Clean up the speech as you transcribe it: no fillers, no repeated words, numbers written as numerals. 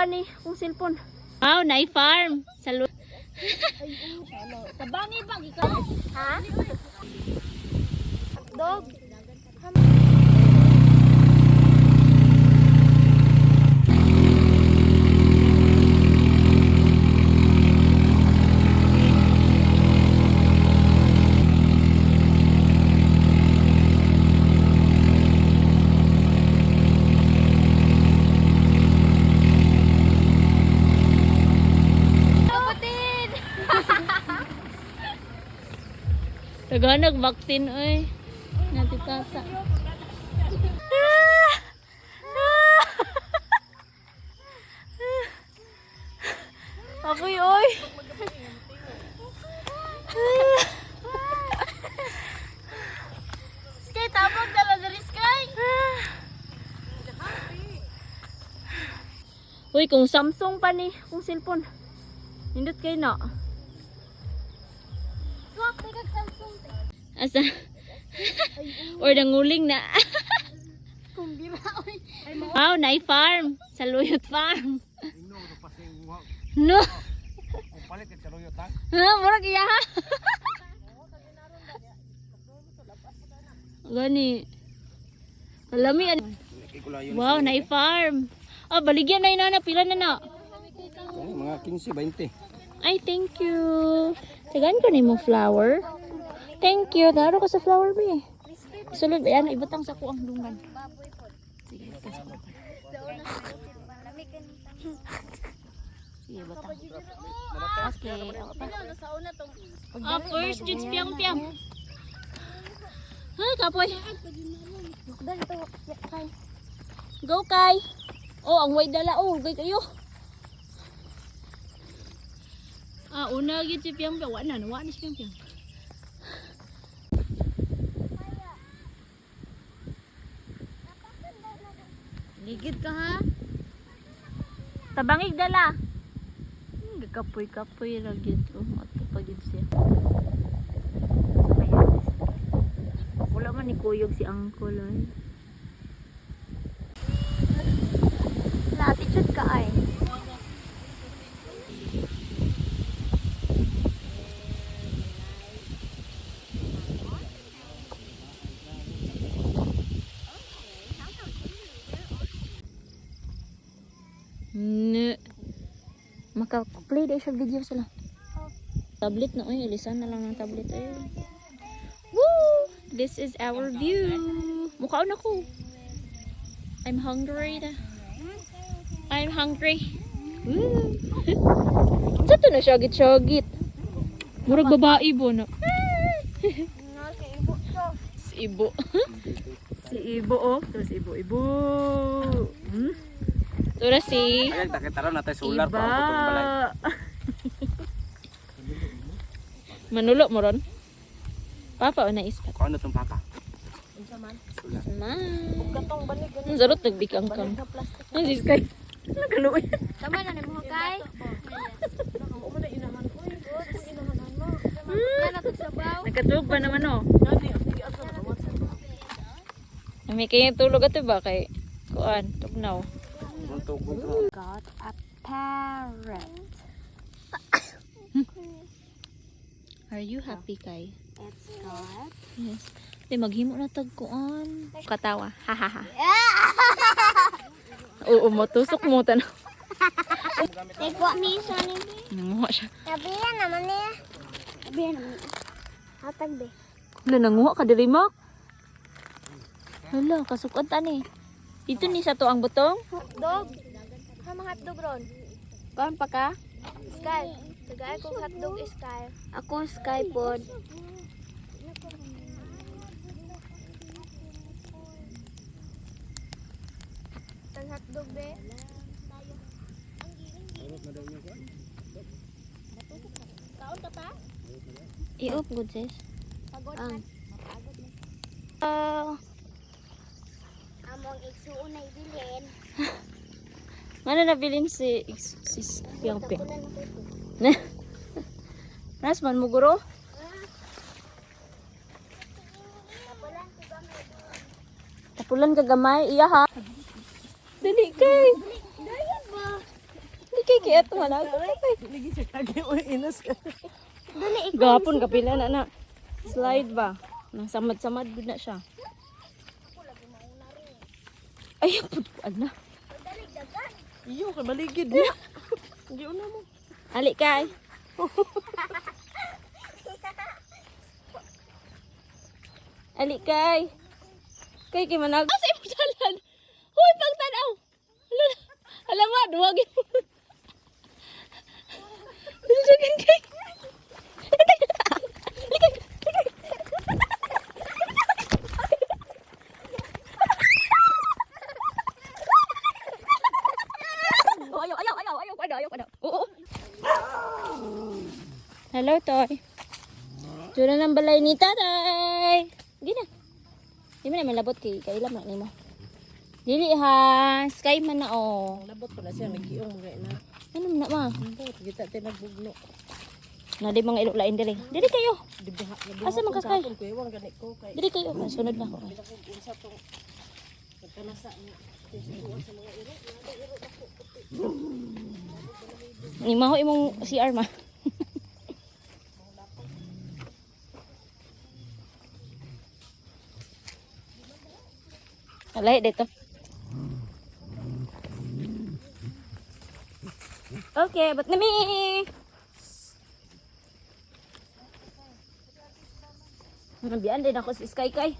Ni kung cellphone. Wow, na-farm. Salud. Tabangi ba ikaw? Ha? Dog. Taganag baktin oy. Natitasa. Apoy oy. Skay tabog dala diri skay. Uy, kung Samsung pa ni, kung cellphone. Nindot kayo na. Swak kag Samsung. Asa? Or nanguling na. Kumbira oy. Wow, na-farm. Saluyot farm. No. Ha, murag iya ha. Gani. Alami. Wow, na-farm. Ah, baligyan na inana. Pila na na. Mga 15, 20. Ay, thank you. Tagan ko ni mo flower. Thank you. Daro ka sa flower be. Sulod ba yan? Ibutang sa kuang dungan. Sige, itas ko. Sige, butang. Okay. First, just piang-piang. Ay, kapoy. Go, Kai. Oh, ang way dala. Oh, gay kayo. Ah, una gid si piang-piang. Wala na si piang-piang. Ligid ka ha? Tabangig dala. Kapoy-kapoy ra gid oh, ato pa gid siya. Wala man ni kuyog si uncle ay. Attitude ka ay. Ne. Maka-play day siya video sila. Tablet na oy, ilisan na lang ng tablet eh. Woo! This is our view. Mukhaon ako. I'm hungry na. I'm hungry. Woo! Sa to na syagit-syagit. Murag babae bo na. Si Ibo. Si Ibo oh. Ito si Ibo. Hmm? Ito na si Ay, takitaran natin solar Iba. pa ang putol balay. Manulo mo ron? Papa o naispat? Kung ano itong papa? Sama. Ang zarot nagbikang-kang. Ang siskay. Nagaluin. Tama na ni mo kay. Nagkatulog pa naman o. May kayong tulog ito ba kay kuan, tugnaw. Got a parrot. Are you happy kay? It's got. Yes. Di maghimo na tagkuan. Katawa. Hahaha. Oo, matusok mo tan. Ikaw mi sa ni. Nanguha siya. Sabihan naman niya. Sabihan naman. Hatag be. Wala nanguha ka diri mak. Hala, kasukad tani. Dito ni sa to ang butong. Hotdog. Sama hotdog ron. Kaon pa ka? Sky. Tagay ko hotdog Sky. Ako Sky pod. Tag hotdog be. Kaon ka pa? I-up good sis. Pagod Ang. Among igsuon ay bilin. Mana nabilin si Piang Piang? Nas man mo guro? Tapulan ka gamay iya ha. Dali kay. Dayan ba? Okay, kaya ito man. Lagi sa kage o inas ka. Gapon, kapila na. Slide ba? Nasamad-samad gud na siya. Ay, putkuan na. Iyo ka maligid na. Hindi una mo. Ali kay. Ali kay. Kay manag. Asa imo dalan? Hoy, pagtanaw. Hala nga, duwagin mo. Duwagin kay. Ayaw. Oo. Hello, Toy. Dura ng balay ni Tatay. Gina. Di mo naman labot kay kailam na nimo. Dili ha, sky man na oh. Labot ko na siya nag-iong mga ina. Ano na ma? Labot kita tinagbugno. Na di mga ilok lain diri. Diri kayo. Dibiha. Asa man ka kay? Ko ewan gani ko kay. Diri kayo. Sunod na ako. Unsa tong kanasa ni sa mga iro. Ni maho imong CR ma. Alay dito. Okay, but nami. Nabiyan din ako si Sky Kai.